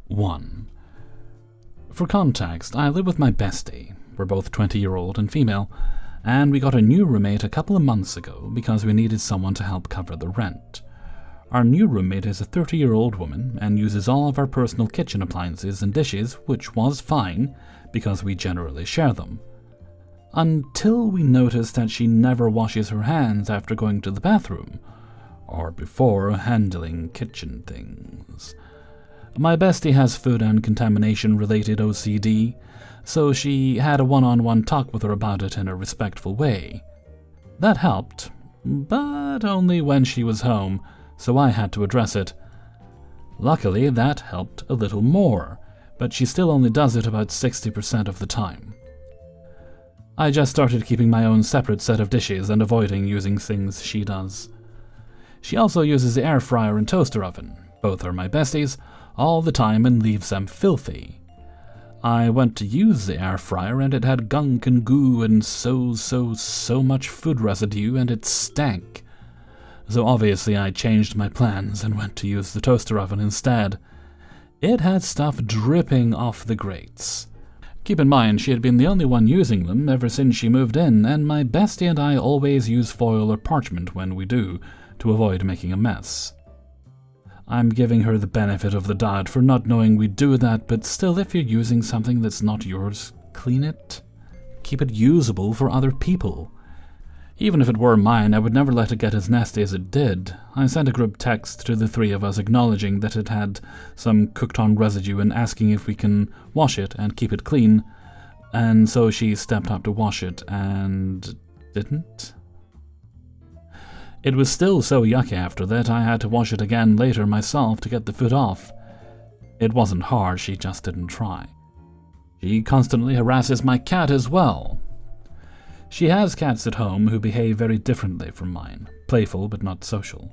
1. For context, I live with my bestie. We're both 20-year-old and female, and we got a new roommate a couple of months ago because we needed someone to help cover the rent. Our new roommate is a 30-year-old woman and uses all of our personal kitchen appliances and dishes, which was fine because we generally share them. Until we noticed that she never washes her hands after going to the bathroom, or before handling kitchen things. My bestie has food and contamination-related OCD, so she had a one-on-one talk with her about it in a respectful way. That helped, but only when she was home, so I had to address it. Luckily, that helped a little more, but she still only does it about 60% of the time. I just started keeping my own separate set of dishes and avoiding using things she does. She also uses the air fryer and toaster oven. Both are my besties, all the time, and leaves them filthy. I went to use the air fryer and it had gunk and goo and so much food residue, and it stank. So obviously I changed my plans and went to use the toaster oven instead. It had stuff dripping off the grates. Keep in mind, she had been the only one using them ever since she moved in, and my bestie and I always use foil or parchment when we do, to avoid making a mess. I'm giving her the benefit of the doubt for not knowing we do that, but still, if you're using something that's not yours, clean it. Keep it usable for other people. Even if it were mine, I would never let it get as nasty as it did. I sent a group text to the three of us acknowledging that it had some cooked-on residue and asking if we can wash it and keep it clean, and so she stepped up to wash it and didn't. It was still so yucky after that I had to wash it again later myself to get the food off. It wasn't hard, she just didn't try. She constantly harasses my cat as well. She has cats at home who behave very differently from mine, playful but not social,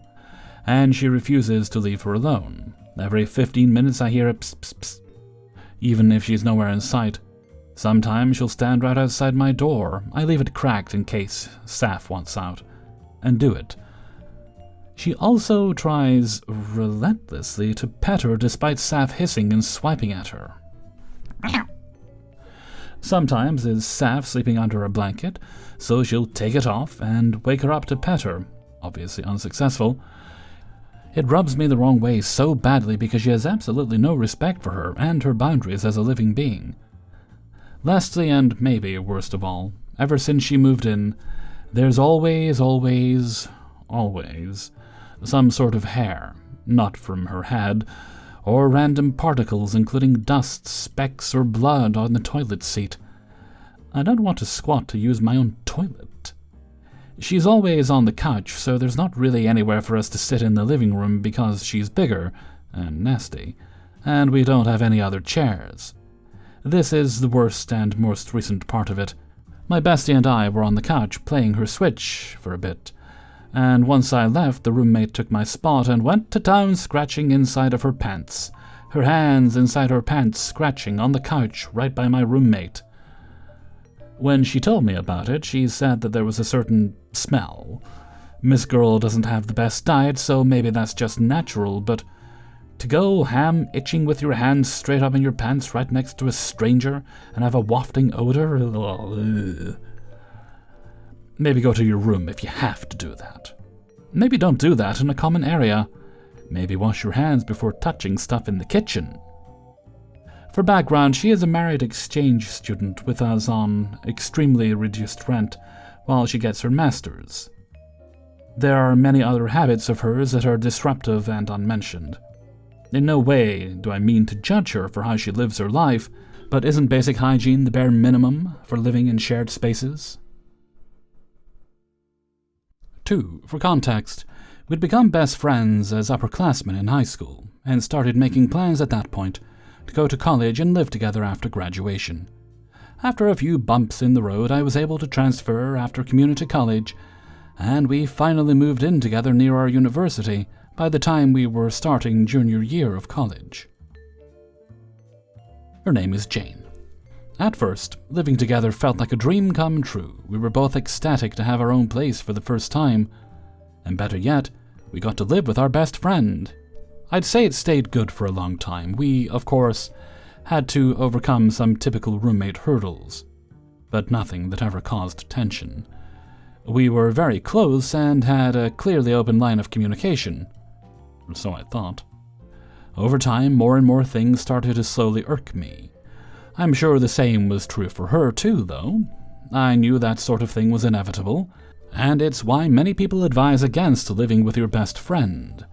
and she refuses to leave her alone. Every 15 minutes I hear a pss pss pss, even if she's nowhere in sight. Sometimes she'll stand right outside my door. I leave it cracked in case Saf wants out, and do it. She also tries relentlessly to pet her despite Saf hissing and swiping at her. Sometimes is Saf sleeping under a blanket, so she'll take it off and wake her up to pet her, obviously unsuccessful. It rubs me the wrong way so badly because she has absolutely no respect for her and her boundaries as a living being. Lastly, and maybe worst of all, ever since she moved in, there's always some sort of hair, not from her head, or random particles including dust, specks, or blood on the toilet seat. I don't want to squat to use my own toilet. She's always on the couch, so there's not really anywhere for us to sit in the living room because she's bigger and nasty, and we don't have any other chairs. This is the worst and most recent part of it. My bestie and I were on the couch playing her Switch for a bit, and once I left, the roommate took my spot and went to town scratching inside of her pants, her hands inside her pants scratching on the couch right by my roommate. When she told me about it, she said that there was a certain smell. Miss Girl doesn't have the best diet, so maybe that's just natural, but to go ham itching with your hands straight up in your pants right next to a stranger and have a wafting odor? Ugh. Maybe go to your room if you have to do that. Maybe don't do that in a common area. Maybe wash your hands before touching stuff in the kitchen. For background, she is a married exchange student with us on extremely reduced rent while she gets her master's. There are many other habits of hers that are disruptive and unmentioned. In no way do I mean to judge her for how she lives her life, but isn't basic hygiene the bare minimum for living in shared spaces? 2. For context, we'd become best friends as upperclassmen in high school, and started making plans at that point to go to college and live together after graduation. After a few bumps in the road, I was able to transfer after community college, and we finally moved in together near our university by the time we were starting junior year of college. Her name is Jane. At first, living together felt like a dream come true. We were both ecstatic to have our own place for the first time, and better yet, we got to live with our best friend. I'd say it stayed good for a long time. We, of course, had to overcome some typical roommate hurdles, but nothing that ever caused tension. We were very close and had a clearly open line of communication. So I thought. Over time, more and more things started to slowly irk me. I'm sure the same was true for her too, though. I knew that sort of thing was inevitable, and it's why many people advise against living with your best friend.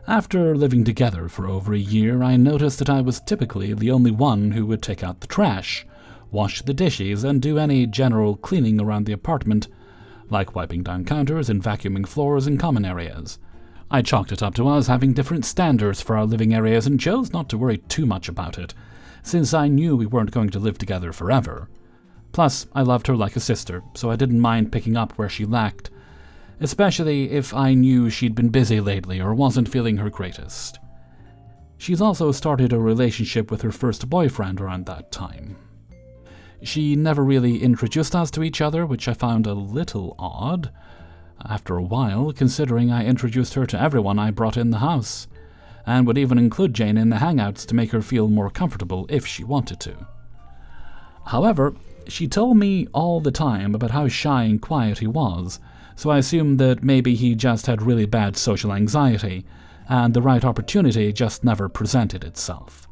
After living together for over a year, I noticed that I was typically the only one who would take out the trash, wash the dishes, and do any general cleaning around the apartment, like wiping down counters and vacuuming floors in common areas. I chalked it up to us having different standards for our living areas and chose not to worry too much about it, since I knew we weren't going to live together forever. Plus, I loved her like a sister, so I didn't mind picking up where she lacked, especially if I knew she'd been busy lately or wasn't feeling her greatest. She's also started a relationship with her first boyfriend around that time. She never really introduced us to each other, which I found a little odd, after a while, considering I introduced her to everyone I brought in the house, and would even include Jane in the hangouts to make her feel more comfortable if she wanted to. However, she told me all the time about how shy and quiet he was, so I assumed that maybe he just had really bad social anxiety, and the right opportunity just never presented itself.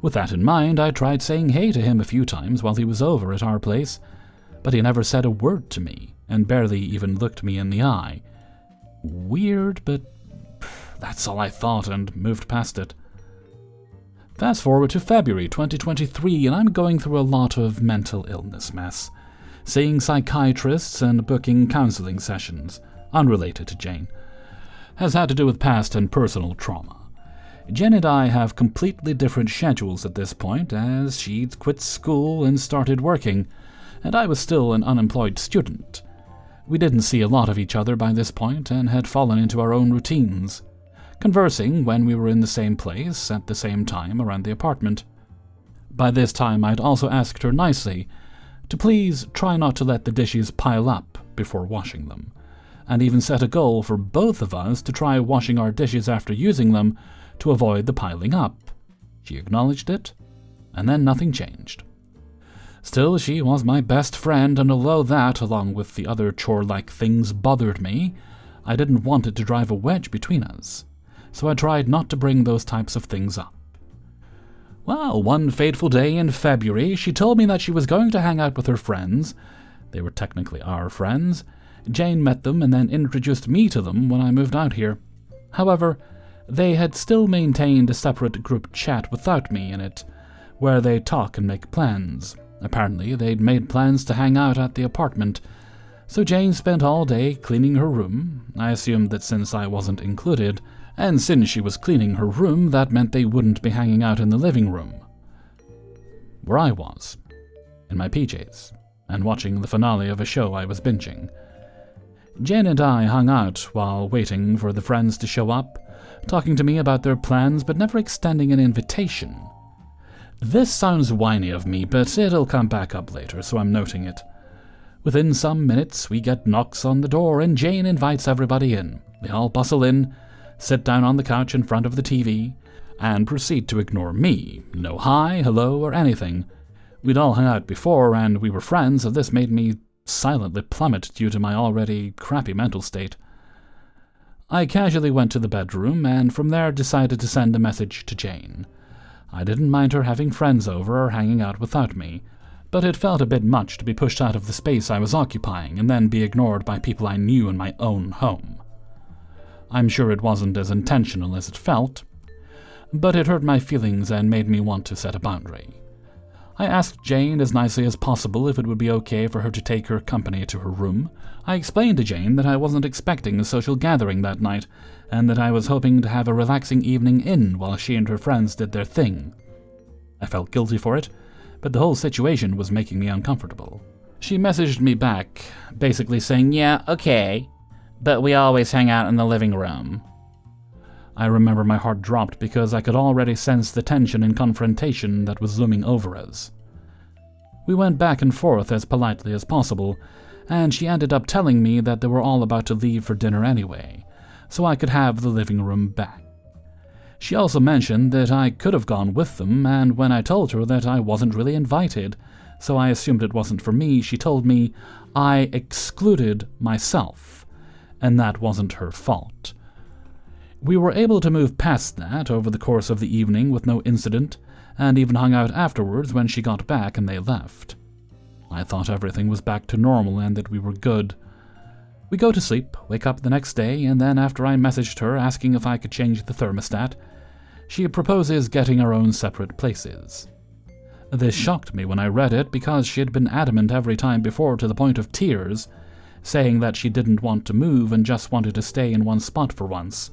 With that in mind, I tried saying hey to him a few times while he was over at our place, but he never said a word to me, and barely even looked me in the eye. Weird, but that's all I thought and moved past it. Fast forward to February 2023, and I'm going through a lot of mental illness mess, seeing psychiatrists and booking counseling sessions, unrelated to Jane. Has had to do with past and personal trauma. Jen and I have completely different schedules at this point, as she'd quit school and started working, and I was still an unemployed student. We didn't see a lot of each other by this point and had fallen into our own routines, conversing when we were in the same place at the same time around the apartment. By this time, I'd also asked her nicely to please try not to let the dishes pile up before washing them, and even set a goal for both of us to try washing our dishes after using them to avoid the piling up. She acknowledged it, and then nothing changed. Still, she was my best friend, and although that, along with the other chore-like things, bothered me, I didn't want it to drive a wedge between us, so I tried not to bring those types of things up. Well, one fateful day in February, she told me that she was going to hang out with her friends. They were technically our friends. Jane met them and then introduced me to them when I moved out here. However, they had still maintained a separate group chat without me in it, where they talk and make plans. Apparently, they'd made plans to hang out at the apartment, so Jane spent all day cleaning her room. I assumed that since I wasn't included, and since she was cleaning her room, that meant they wouldn't be hanging out in the living room, where I was, in my PJs, and watching the finale of a show I was binging. Jane and I hung out while waiting for the friends to show up, talking to me about their plans but never extending an invitation. This sounds whiny of me, but it'll come back up later, so I'm noting it. Within some minutes, we get knocks on the door, and Jane invites everybody in. They all bustle in, sit down on the couch in front of the TV, and proceed to ignore me. No hi, hello, or anything. We'd all hung out before, and we were friends, so this made me silently plummet due to my already crappy mental state. I casually went to the bedroom, and from there decided to send a message to Jane. I didn't mind her having friends over or hanging out without me, but it felt a bit much to be pushed out of the space I was occupying and then be ignored by people I knew in my own home. I'm sure it wasn't as intentional as it felt, but it hurt my feelings and made me want to set a boundary. I asked Jane as nicely as possible if it would be okay for her to take her company to her room. I explained to Jane that I wasn't expecting a social gathering that night, and that I was hoping to have a relaxing evening in while she and her friends did their thing. I felt guilty for it, but the whole situation was making me uncomfortable. She messaged me back, basically saying, "Yeah, okay, but we always hang out in the living room." I remember my heart dropped because I could already sense the tension and confrontation that was looming over us. We went back and forth as politely as possible, and she ended up telling me that they were all about to leave for dinner anyway, so I could have the living room back. She also mentioned that I could have gone with them, and when I told her that I wasn't really invited, so I assumed it wasn't for me, she told me I excluded myself, and that wasn't her fault. We were able to move past that over the course of the evening with no incident, and even hung out afterwards when she got back and they left. I thought everything was back to normal and that we were good. We go to sleep, wake up the next day, and then after I messaged her asking if I could change the thermostat, she proposes getting our own separate places. This shocked me when I read it because she had been adamant every time before to the point of tears, saying that she didn't want to move and just wanted to stay in one spot for once.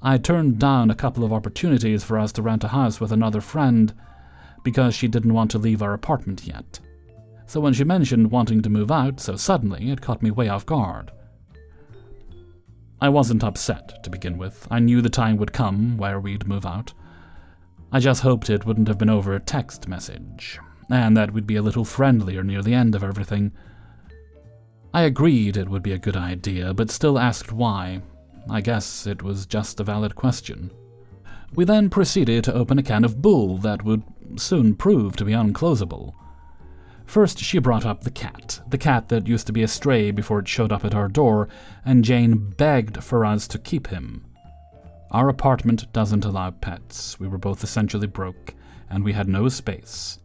I turned down a couple of opportunities for us to rent a house with another friend because she didn't want to leave our apartment yet. So when she mentioned wanting to move out so suddenly, it caught me way off guard. I wasn't upset, to begin with. I knew the time would come where we'd move out. I just hoped it wouldn't have been over a text message, and that we'd be a little friendlier near the end of everything. I agreed it would be a good idea, but still asked why. I guess it was just a valid question. We then proceeded to open a can of bull that would soon prove to be unclosable. First, she brought up the cat that used to be a stray before it showed up at our door, and Jane begged for us to keep him. Our apartment doesn't allow pets. We were both essentially broke, and we had no space.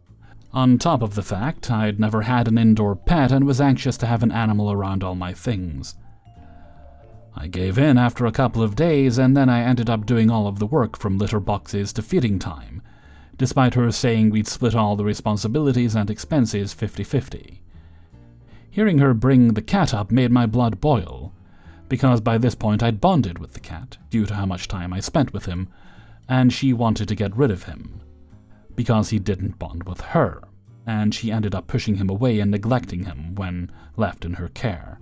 On top of the fact, I'd never had an indoor pet and was anxious to have an animal around all my things. I gave in after a couple of days, and then I ended up doing all of the work from litter boxes to feeding time, despite her saying we'd split all the responsibilities and expenses 50-50. Hearing her bring the cat up made my blood boil, because by this point I'd bonded with the cat, due to how much time I spent with him, and she wanted to get rid of him, because he didn't bond with her, and she ended up pushing him away and neglecting him when left in her care.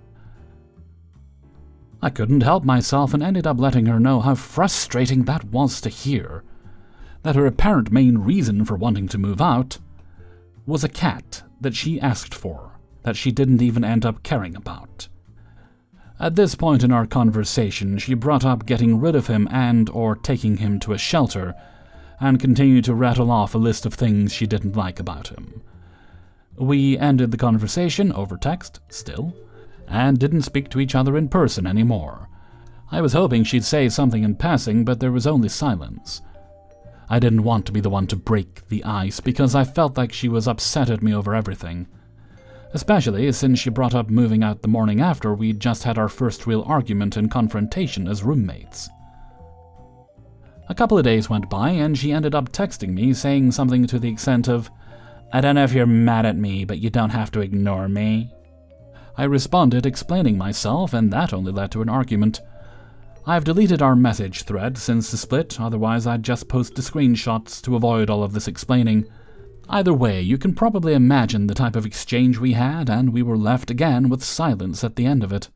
I couldn't help myself and ended up letting her know how frustrating that was to hear, that her apparent main reason for wanting to move out was a cat that she asked for, that she didn't even end up caring about. At this point in our conversation, she brought up getting rid of him and/or taking him to a shelter, and continued to rattle off a list of things she didn't like about him. We ended the conversation over text, still, and didn't speak to each other in person anymore. I was hoping she'd say something in passing, but there was only silence. I didn't want to be the one to break the ice, because I felt like she was upset at me over everything. Especially since she brought up moving out the morning after we'd just had our first real argument and confrontation as roommates. A couple of days went by, and she ended up texting me saying something to the extent of, "I don't know if you're mad at me, but you don't have to ignore me." I responded explaining myself, and that only led to an argument. I've deleted our message thread since the split, otherwise I'd just post the screenshots to avoid all of this explaining. Either way, you can probably imagine the type of exchange we had, and we were left again with silence at the end of it.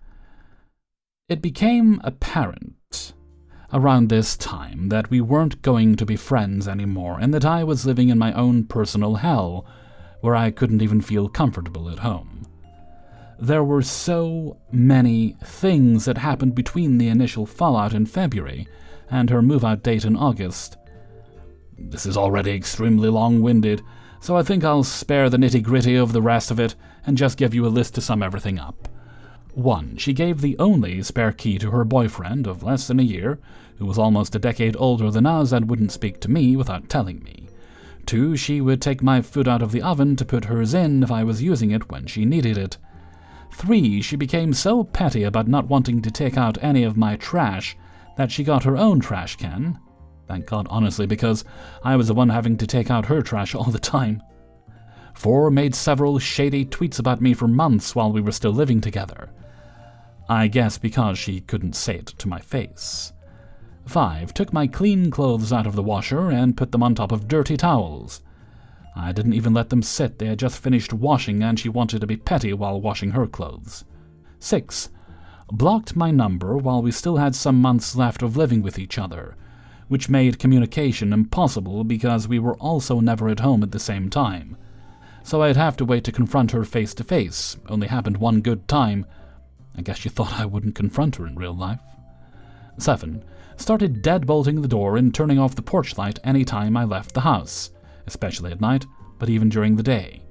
It became apparent around this time that we weren't going to be friends anymore, and that I was living in my own personal hell, where I couldn't even feel comfortable at home. There were so many things that happened between the initial fallout in February and her move-out date in August. This is already extremely long-winded, so I think I'll spare the nitty-gritty of the rest of it and just give you a list to sum everything up. 1. She gave the only spare key to her boyfriend of less than a year, who was almost a decade older than us and wouldn't speak to me without telling me. 2. She would take my food out of the oven to put hers in if I was using it when she needed it. 3. She became so petty about not wanting to take out any of my trash that she got her own trash can. Thank God, honestly, because I was the one having to take out her trash all the time. 4. Made several shady tweets about me for months while we were still living together. I guess because she couldn't say it to my face. 5. Took my clean clothes out of the washer and put them on top of dirty towels. I didn't even let them sit, they had just finished washing and she wanted to be petty while washing her clothes. 6. Blocked my number while we still had some months left of living with each other, which made communication impossible because we were also never at home at the same time. So I'd have to wait to confront her face to face. Only happened one good time. I guess she thought I wouldn't confront her in real life. 7. Started deadbolting the door and turning off the porch light any time I left the house, especially at night, but even during the day.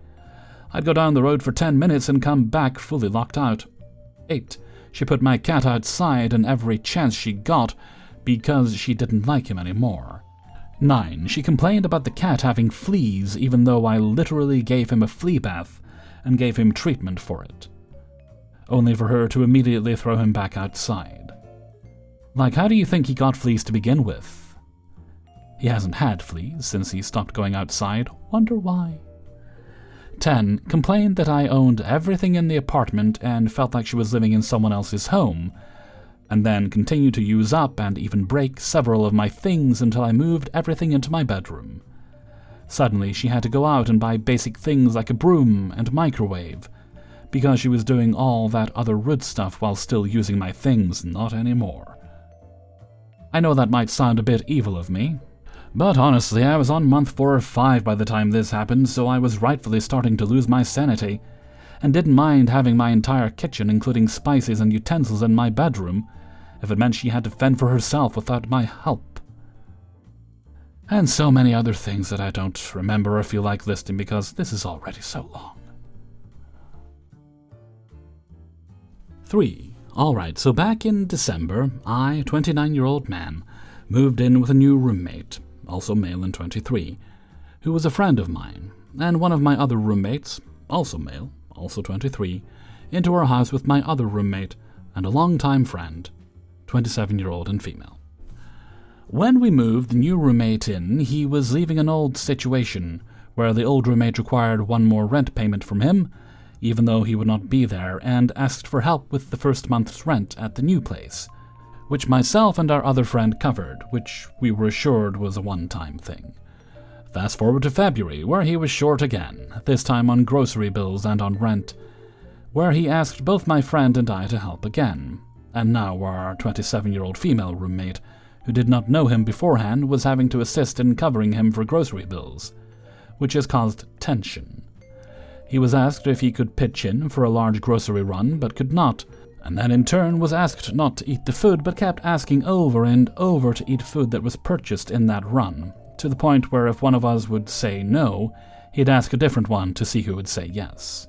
I'd go down the road for 10 minutes and come back fully locked out. 8. She put my cat outside on every chance she got because she didn't like him anymore. 9. She complained about the cat having fleas even though I literally gave him a flea bath and gave him treatment for it, only for her to immediately throw him back outside. Like, how do you think he got fleas to begin with? He hasn't had fleas since he stopped going outside. Wonder why? 10. Complained that I owned everything in the apartment and felt like she was living in someone else's home, and then continued to use up and even break several of my things until I moved everything into my bedroom. Suddenly, she had to go out and buy basic things like a broom and microwave, because she was doing all that other rude stuff while still using my things. Not anymore. I know that might sound a bit evil of me, but honestly, I was on month 4 or 5 by the time this happened, so I was rightfully starting to lose my sanity, and didn't mind having my entire kitchen, including spices and utensils, in my bedroom, if it meant she had to fend for herself without my help. And so many other things that I don't remember or feel like listing because this is already so long. 3. Alright, so back in December, I, 29-year-old man, moved in with a new roommate, also male and 23, who was a friend of mine, and one of my other roommates, also male, also 23, into our house with my other roommate and a longtime friend, 27-year-old and female. When we moved the new roommate in, he was leaving an old situation where the old roommate required one more rent payment from him, even though he would not be there, and asked for help with the first month's rent at the new place, which myself and our other friend covered, which we were assured was a one-time thing. Fast forward to February, where he was short again, this time on grocery bills and on rent, where he asked both my friend and I to help again, and now our 27-year-old female roommate, who did not know him beforehand, was having to assist in covering him for grocery bills, which has caused tension. He was asked if he could pitch in for a large grocery run, but could not, and then in turn was asked not to eat the food, but kept asking over and over to eat food that was purchased in that run, to the point where if one of us would say no, he'd ask a different one to see who would say yes.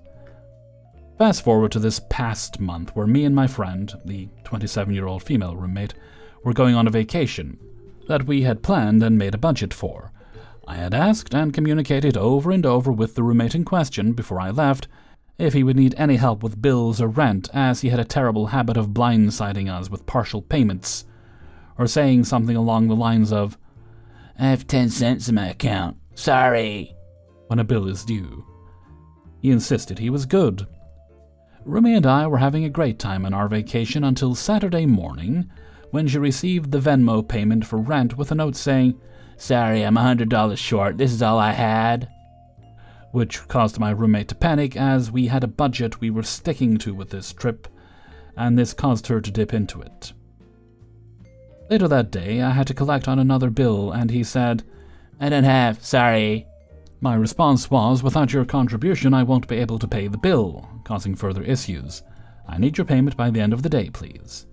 Fast forward to this past month, where me and my friend, the 27-year-old female roommate, were going on a vacation that we had planned and made a budget for. I had asked and communicated over and over with the roommate in question before I left if he would need any help with bills or rent, as he had a terrible habit of blindsiding us with partial payments, or saying something along the lines of, "I have 10 cents in my account, sorry," when a bill is due. He insisted he was good. Rumi and I were having a great time on our vacation until Saturday morning, when she received the Venmo payment for rent with a note saying, "Sorry, I'm $100 short, this is all I had," which caused my roommate to panic, as we had a budget we were sticking to with this trip, and this caused her to dip into it. Later that day, I had to collect on another bill, and he said, "I don't have, sorry." My response was, "Without your contribution, I won't be able to pay the bill," causing further issues. "I need your payment by the end of the day, please."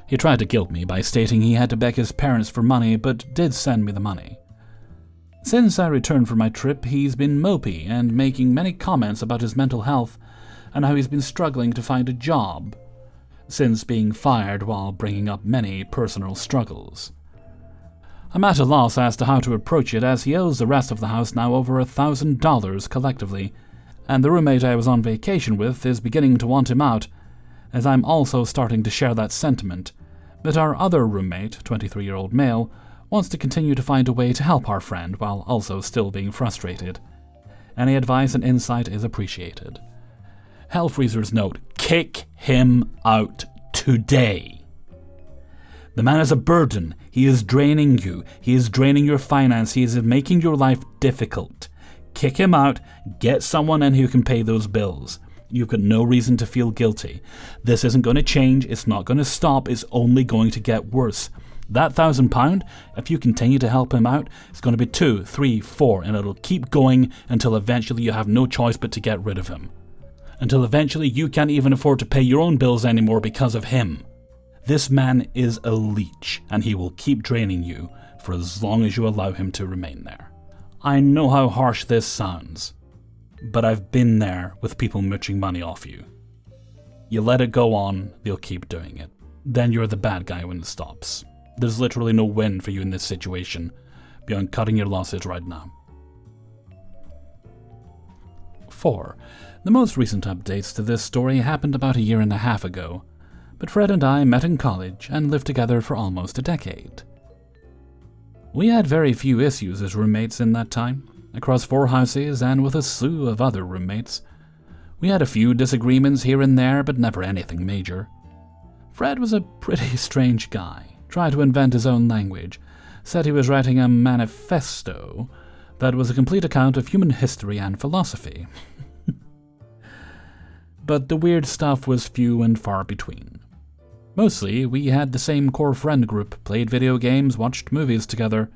He tried to guilt me by stating he had to beg his parents for money, but did send me the money. Since I returned from my trip, he's been mopey and making many comments about his mental health and how he's been struggling to find a job, since being fired while bringing up many personal struggles. I'm at a loss as to how to approach it, as he owes the rest of the house now over $1,000 collectively, and the roommate I was on vacation with is beginning to want him out, as I'm also starting to share that sentiment, but our other roommate, 23-year-old male, wants to continue to find a way to help our friend while also still being frustrated. Any advice and insight is appreciated. Hellfreezer's note: kick him out today. The man is a burden. He is draining you. He is draining your finance. He is making your life difficult. Kick him out. Get someone in who can pay those bills. You've got no reason to feel guilty. This isn't going to change. It's not going to stop. It's only going to get worse. That £1,000, if you continue to help him out, it's going to be 2, 3, 4, and it'll keep going until eventually you have no choice but to get rid of him. Until eventually you can't even afford to pay your own bills anymore because of him. This man is a leech, and he will keep draining you for as long as you allow him to remain there. I know how harsh this sounds, but I've been there with people mooching money off you. You let it go on, they'll keep doing it. Then you're the bad guy when it stops. There's literally no win for you in this situation beyond cutting your losses right now. 4. The most recent updates to this story happened about 1.5 years ago, but Fred and I met in college and lived together for almost a decade. We had very few issues as roommates in that time, across 4 houses and with a slew of other roommates. We had a few disagreements here and there, but never anything major. Fred was a pretty strange guy, tried to invent his own language, said he was writing a manifesto that was a complete account of human history and philosophy. But the weird stuff was few and far between. Mostly, we had the same core friend group, played video games, watched movies together.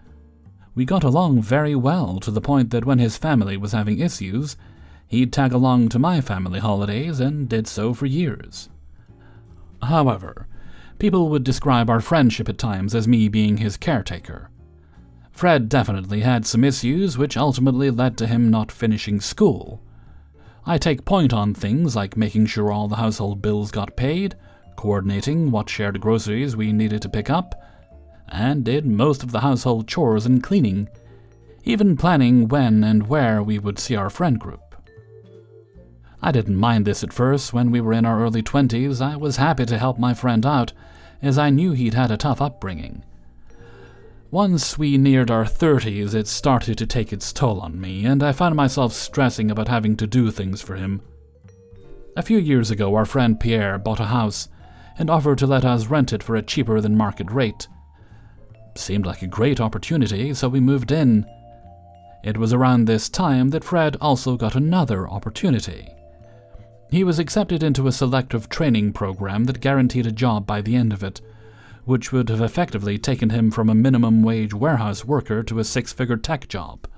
We got along very well, to the point that when his family was having issues, he'd tag along to my family holidays and did so for years. However, people would describe our friendship at times as me being his caretaker. Fred definitely had some issues, which ultimately led to him not finishing school. I take point on things like making sure all the household bills got paid, coordinating what shared groceries we needed to pick up, and did most of the household chores and cleaning, even planning when and where we would see our friend group. I didn't mind this at first. When we were in our early 20s, I was happy to help my friend out, as I knew he'd had a tough upbringing. Once we neared our 30s, it started to take its toll on me, and I found myself stressing about having to do things for him. A few years ago, our friend Pierre bought a house and offered to let us rent it for a cheaper than market rate. Seemed like a great opportunity, so we moved in. It was around this time that Fred also got another opportunity. He was accepted into a selective training program that guaranteed a job by the end of it, which would have effectively taken him from a minimum wage warehouse worker to a 6-figure tech job.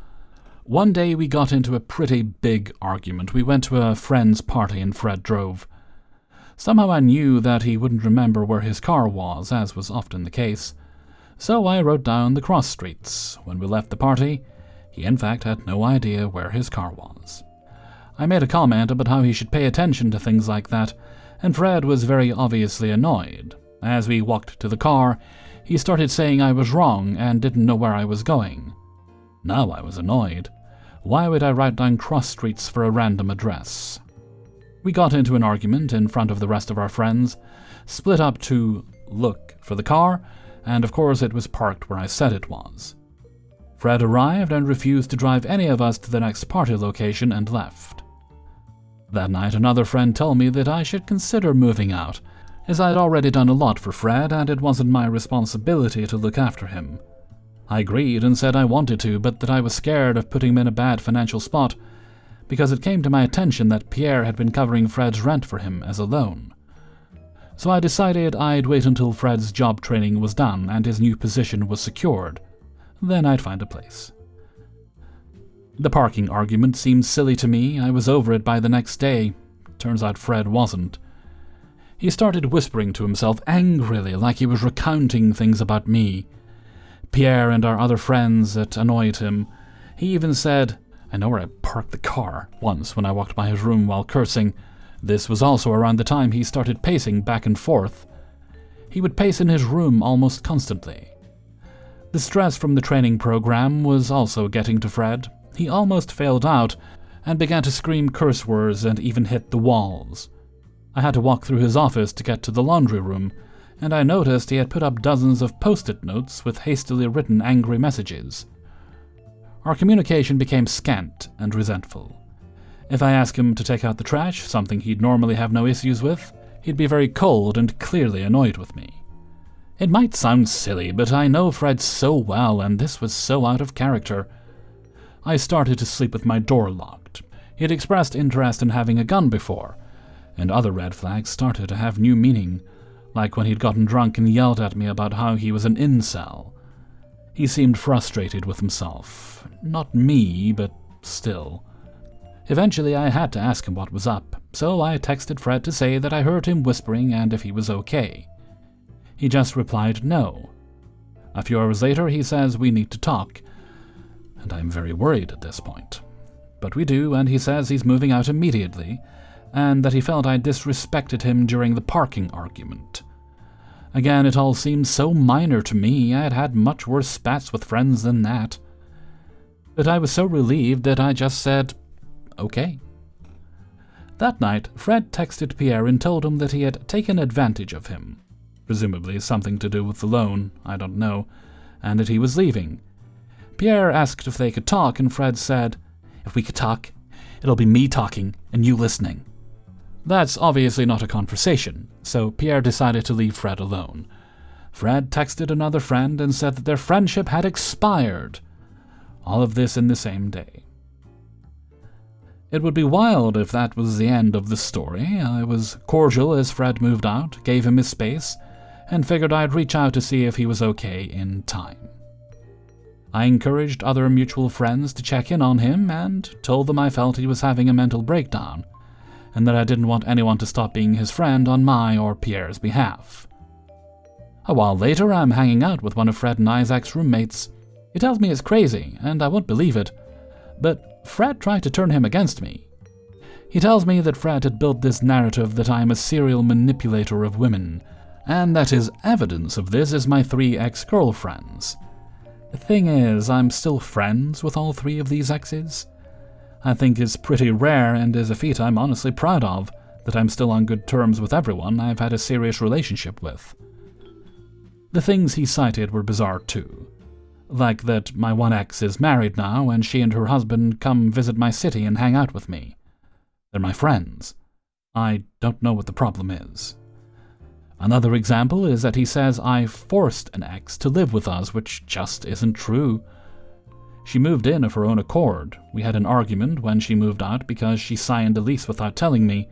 One day we got into a pretty big argument. We went to a friend's party and Fred drove. Somehow I knew that he wouldn't remember where his car was, as was often the case, so I wrote down the cross streets. When we left the party, he in fact had no idea where his car was. I made a comment about how he should pay attention to things like that, and Fred was very obviously annoyed. As we walked to the car, he started saying I was wrong and didn't know where I was going. Now I was annoyed. Why would I write down cross streets for a random address? We got into an argument in front of the rest of our friends, split up to look for the car, and of course it was parked where I said it was. Fred arrived and refused to drive any of us to the next party location and left. That night another friend told me that I should consider moving out, as I'd already done a lot for Fred and it wasn't my responsibility to look after him. I agreed and said I wanted to, but that I was scared of putting him in a bad financial spot, because it came to my attention that Pierre had been covering Fred's rent for him as a loan. So I decided I'd wait until Fred's job training was done and his new position was secured. Then I'd find a place. The parking argument seemed silly to me. I was over it by the next day. Turns out Fred wasn't. He started whispering to himself angrily, like he was recounting things about me. Pierre and our other friends that annoyed him. He even said, "I know where I parked the car," once when I walked by his room while cursing. This was also around the time he started pacing back and forth. He would pace in his room almost constantly. The stress from the training program was also getting to Fred. He almost failed out and began to scream curse words and even hit the walls. I had to walk through his office to get to the laundry room, and I noticed he had put up dozens of post-it notes with hastily written angry messages. Our communication became scant and resentful. If I asked him to take out the trash, something he'd normally have no issues with, he'd be very cold and clearly annoyed with me. It might sound silly, but I know Fred so well, and this was so out of character. I started to sleep with my door locked. He'd expressed interest in having a gun before, and other red flags started to have new meaning, like when he'd gotten drunk and yelled at me about how he was an incel. He seemed frustrated with himself. Not me, but still. Eventually I had to ask him what was up, so I texted Fred to say that I heard him whispering and if he was okay. He just replied no. A few hours later, he says we need to talk, and I'm very worried at this point. But we do, and he says he's moving out immediately, and that he felt I disrespected him during the parking argument. Again, it all seems so minor to me. I had had much worse spats with friends than that. But I was so relieved that I just said, okay. That night, Fred texted Pierre and told him that he had taken advantage of him, presumably something to do with the loan, I don't know, and that he was leaving. Pierre asked if they could talk, and Fred said, "If we could talk, it'll be me talking and you listening." That's obviously not a conversation, so Pierre decided to leave Fred alone. Fred texted another friend and said that their friendship had expired. All of this in the same day. It would be wild if that was the end of the story. I was cordial as Fred moved out, gave him his space, and figured I'd reach out to see if he was okay in time. I encouraged other mutual friends to check in on him and told them I felt he was having a mental breakdown, and that I didn't want anyone to stop being his friend on my or Pierre's behalf. A while later, I'm hanging out with one of Fred and Isaac's roommates. He tells me it's crazy, and I won't believe it, but Fred tried to turn him against me. He tells me that Fred had built this narrative that I am a serial manipulator of women, and that his evidence of this is my 3 ex-girlfriends. The thing is, I'm still friends with all 3 of these exes. I think it's pretty rare and is a feat I'm honestly proud of, that I'm still on good terms with everyone I've had a serious relationship with. The things he cited were bizarre too. Like that my one ex is married now and she and her husband come visit my city and hang out with me. They're my friends. I don't know what the problem is. Another example is that he says I forced an ex to live with us, which just isn't true. She moved in of her own accord. We had an argument when she moved out because she signed a lease without telling me,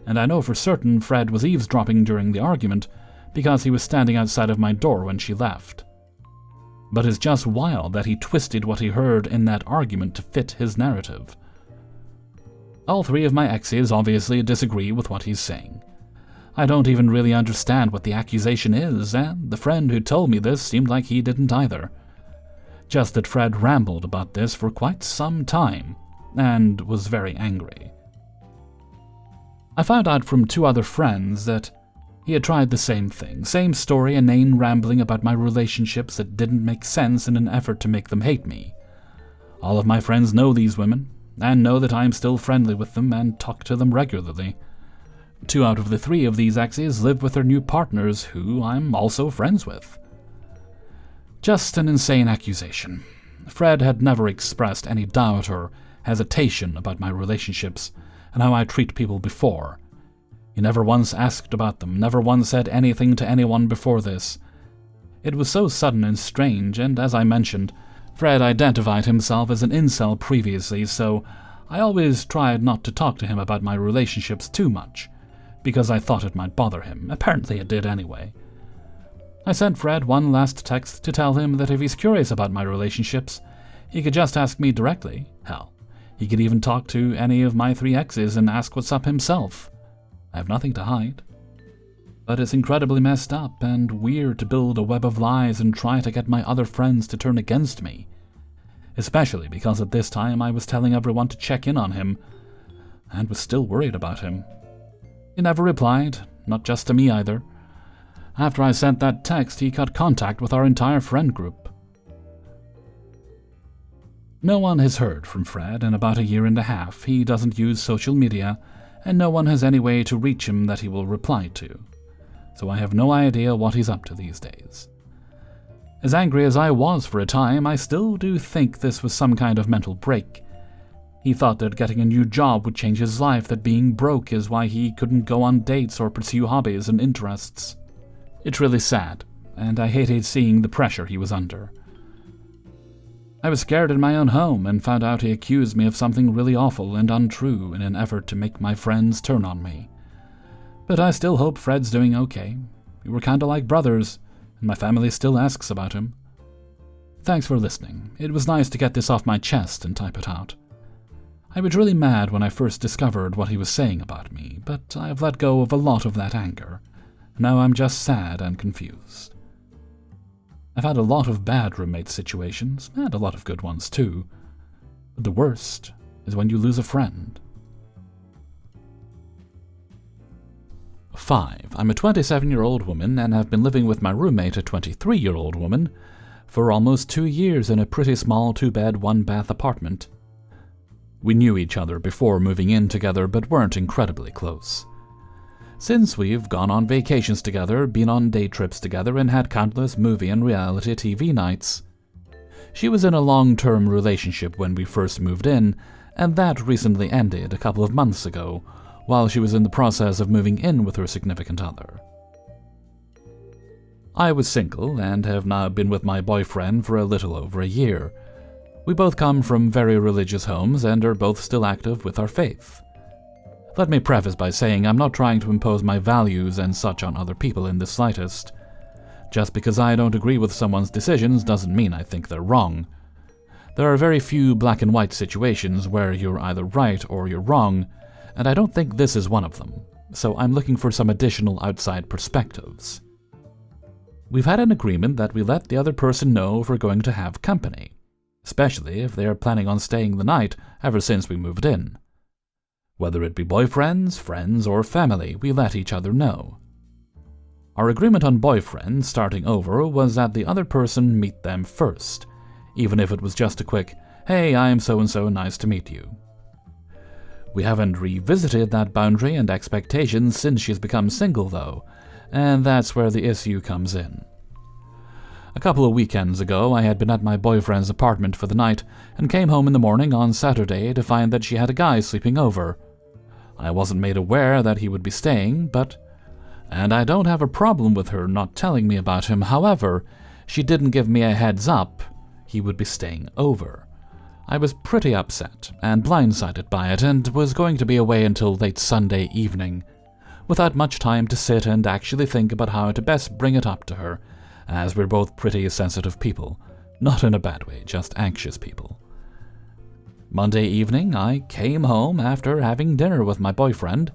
and I know for certain Fred was eavesdropping during the argument because he was standing outside of my door when she left. But it's just wild that he twisted what he heard in that argument to fit his narrative. All 3 of my exes obviously disagree with what he's saying. I don't even really understand what the accusation is, and the friend who told me this seemed like he didn't either. Just that Fred rambled about this for quite some time, and was very angry. I found out from 2 other friends that he had tried the same thing, same story, inane rambling about my relationships that didn't make sense in an effort to make them hate me. All of my friends know these women, and know that I am still friendly with them and talk to them regularly. 2 out of the 3 of these exes live with their new partners, who I'm also friends with. Just an insane accusation. Fred had never expressed any doubt or hesitation about my relationships and how I treat people before. He never once asked about them, never once said anything to anyone before this. It was so sudden and strange, and as I mentioned, Fred identified himself as an incel previously, so I always tried not to talk to him about my relationships too much, because I thought it might bother him. Apparently it did anyway. I sent Fred one last text to tell him that if he's curious about my relationships, he could just ask me directly. Hell, he could even talk to any of my 3 exes and ask what's up himself. I have nothing to hide. But it's incredibly messed up and weird to build a web of lies and try to get my other friends to turn against me. Especially because at this time I was telling everyone to check in on him, and was still worried about him. He never replied, not just to me either. After I sent that text, he cut contact with our entire friend group. No one has heard from Fred in about 1.5 years. He doesn't use social media, and no one has any way to reach him that he will reply to. So I have no idea what he's up to these days. As angry as I was for a time, I still do think this was some kind of mental break. He thought that getting a new job would change his life, that being broke is why he couldn't go on dates or pursue hobbies and interests. It's really sad, and I hated seeing the pressure he was under. I was scared in my own home and found out he accused me of something really awful and untrue in an effort to make my friends turn on me. But I still hope Fred's doing okay. We were kinda like brothers, and my family still asks about him. Thanks for listening. It was nice to get this off my chest and type it out. I was really mad when I first discovered what he was saying about me, but I have let go of a lot of that anger. Now I'm just sad and confused. I've had a lot of bad roommate situations, and a lot of good ones too. But the worst is when you lose a friend. 5. I'm a 27-year-old woman and have been living with my roommate, a 23-year-old woman, for almost 2 years in a pretty small 2-bed, 1-bath apartment. We knew each other before moving in together but weren't incredibly close. Since we've gone on vacations together, been on day trips together, and had countless movie and reality TV nights. She was in a long-term relationship when we first moved in, and that recently ended a couple of months ago, while she was in the process of moving in with her significant other. I was single and have now been with my boyfriend for a little over a year. We both come from very religious homes and are both still active with our faith. Let me preface by saying I'm not trying to impose my values and such on other people in the slightest. Just because I don't agree with someone's decisions doesn't mean I think they're wrong. There are very few black and white situations where you're either right or you're wrong, and I don't think this is one of them, so I'm looking for some additional outside perspectives. We've had an agreement that we let the other person know if we're going to have company, especially if they are planning on staying the night ever since we moved in. Whether it be boyfriends, friends, or family, we let each other know. Our agreement on boyfriend starting over was that the other person meet them first, even if it was just a quick, "Hey, I'm so-and-so, nice to meet you." We haven't revisited that boundary and expectation since she's become single, though, and that's where the issue comes in. A couple of weekends ago, I had been at my boyfriend's apartment for the night and came home in the morning on Saturday to find that she had a guy sleeping over. I wasn't made aware that he would be staying, and I don't have a problem with her not telling me about him. However, she didn't give me a heads up he would be staying over. I was pretty upset and blindsided by it and was going to be away until late Sunday evening, without much time to sit and actually think about how to best bring it up to her, as we're both pretty sensitive people. Not in a bad way, just anxious people. Monday evening, I came home after having dinner with my boyfriend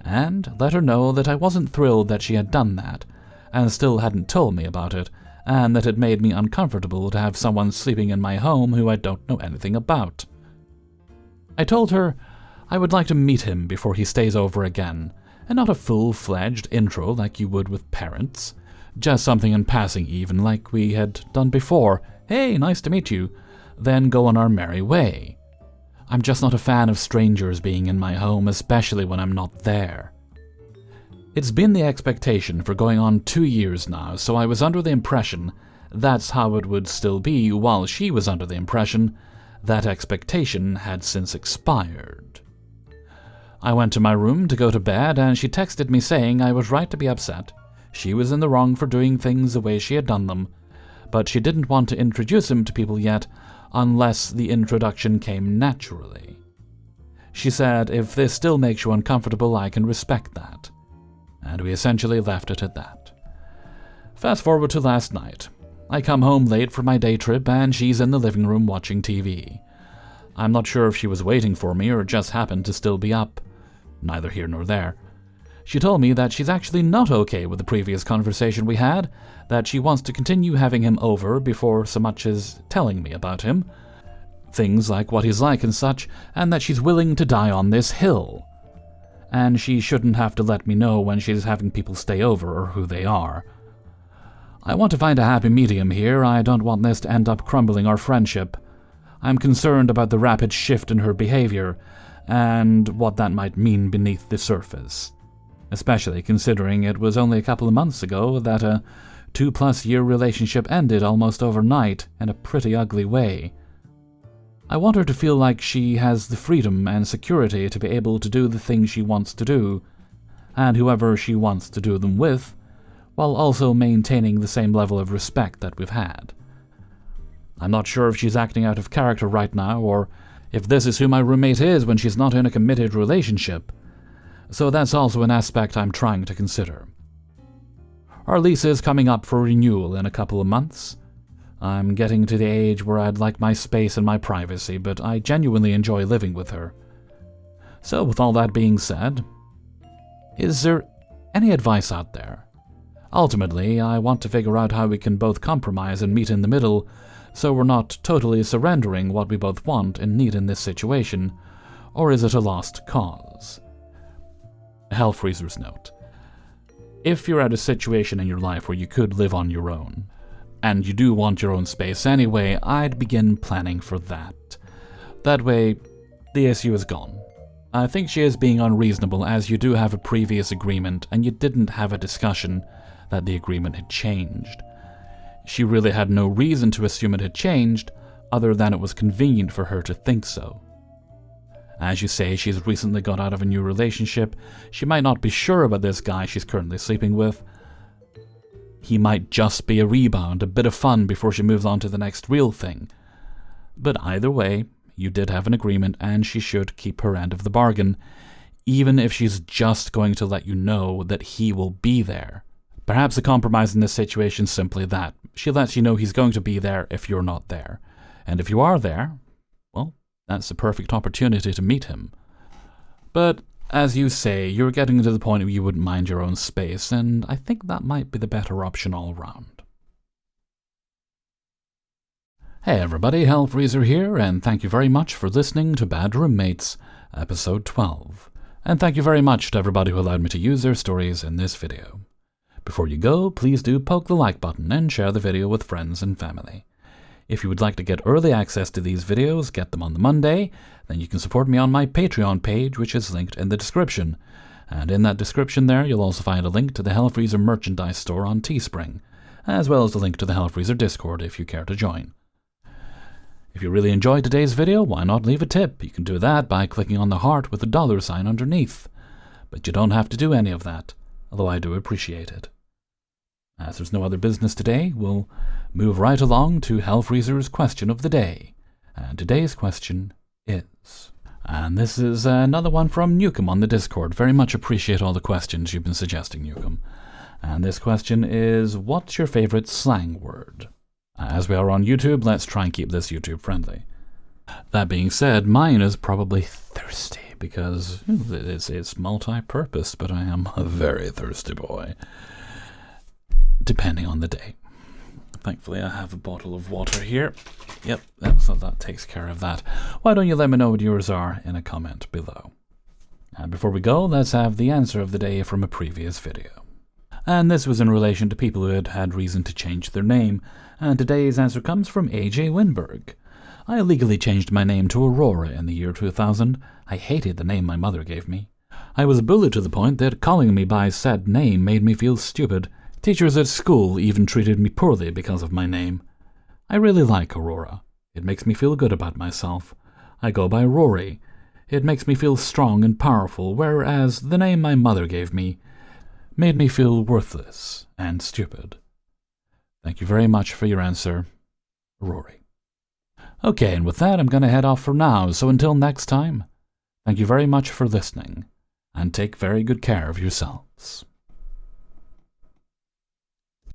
and let her know that I wasn't thrilled that she had done that and still hadn't told me about it, and that it made me uncomfortable to have someone sleeping in my home who I don't know anything about. I told her I would like to meet him before he stays over again, and not a full-fledged intro like you would with parents, just something in passing even like we had done before. "Hey, nice to meet you," then go on our merry way. I'm just not a fan of strangers being in my home, especially when I'm not there. It's been the expectation for going on 2 years now, so I was under the impression that's how it would still be, while she was under the impression that expectation had since expired. I went to my room to go to bed, and she texted me saying I was right to be upset. She was in the wrong for doing things the way she had done them, but she didn't want to introduce him to people yet unless the introduction came naturally. She said, "If this still makes you uncomfortable, I can respect that." And we essentially left it at that. Fast forward to last night. I come home late for my day trip and she's in the living room watching TV. I'm not sure if she was waiting for me or just happened to still be up. Neither here nor there. She told me that she's actually not okay with the previous conversation we had, that she wants to continue having him over before so much as telling me about him, things like what he's like and such, and that she's willing to die on this hill. And she shouldn't have to let me know when she's having people stay over or who they are. I want to find a happy medium here. I don't want this to end up crumbling our friendship. I'm concerned about the rapid shift in her behavior and what that might mean beneath the surface, especially considering it was only a couple of months ago that a 2-plus-year relationship ended almost overnight in a pretty ugly way. I want her to feel like she has the freedom and security to be able to do the things she wants to do, and whoever she wants to do them with, while also maintaining the same level of respect that we've had. I'm not sure if she's acting out of character right now, or if this is who my roommate is when she's not in a committed relationship, so that's also an aspect I'm trying to consider. Our lease is coming up for renewal in a couple of months. I'm getting to the age where I'd like my space and my privacy, but I genuinely enjoy living with her. So with all that being said, is there any advice out there Ultimately, I want to figure out how we can both compromise and meet in the middle, so we're not totally surrendering what we both want and need in this situation, or is it a lost cause? Hellfreezer's note. If you're at a situation in your life where you could live on your own, and you do want your own space anyway, I'd begin planning for that. That way, the issue is gone. I think she is being unreasonable, as you do have a previous agreement and you didn't have a discussion that the agreement had changed. She really had no reason to assume it had changed, other than it was convenient for her to think so. As you say, she's recently got out of a new relationship. She might not be sure about this guy she's currently sleeping with. He might just be a rebound, a bit of fun before she moves on to the next real thing. But either way, you did have an agreement, and she should keep her end of the bargain, even if she's just going to let you know that he will be there. Perhaps the compromise in this situation is simply that. She lets you know he's going to be there if you're not there. And if you are there, well, that's the perfect opportunity to meet him. But, as you say, you're getting to the point where you wouldn't mind your own space, and I think that might be the better option all around. Hey everybody, Hellfreezer here, and thank you very much for listening to Bad Roommates, Episode 12. And thank you very much to everybody who allowed me to use their stories in this video. Before you go, please do poke the like button and share the video with friends and family. If you would like to get early access to these videos, get them on the Monday, then you can support me on my Patreon page, which is linked in the description. And in that description there, you'll also find a link to the Hellfreezer merchandise store on Teespring, as well as a link to the Hellfreezer Discord if you care to join. If you really enjoyed today's video, why not leave a tip? You can do that by clicking on the heart with the $sign underneath. But you don't have to do any of that, although I do appreciate it. As there's no other business today, we'll move right along to Hellfreezer's question of the day. And today's question is... And this is another one from Newcomb on the Discord. Very much appreciate all the questions you've been suggesting, Newcomb. And this question is, what's your favorite slang word? As we are on YouTube, let's try and keep this YouTube friendly. That being said, mine is probably thirsty, because it's multi-purpose, but I am a very thirsty boy. Depending on the day. Thankfully, I have a bottle of water here. Yep, so that takes care of that. Why don't you let me know what yours are in a comment below. And before we go, let's have the answer of the day from a previous video. And this was in relation to people who had had reason to change their name, and today's answer comes from AJ Winberg. I illegally changed my name to Aurora in the year 2000. I hated the name my mother gave me. I was bullied to the point that calling me by said name made me feel stupid. Teachers at school even treated me poorly because of my name. I really like Aurora. It makes me feel good about myself. I go by Rory. It makes me feel strong and powerful, whereas the name my mother gave me made me feel worthless and stupid. Thank you very much for your answer, Rory. Okay, and with that, I'm going to head off for now, so until next time, thank you very much for listening, and take very good care of yourselves.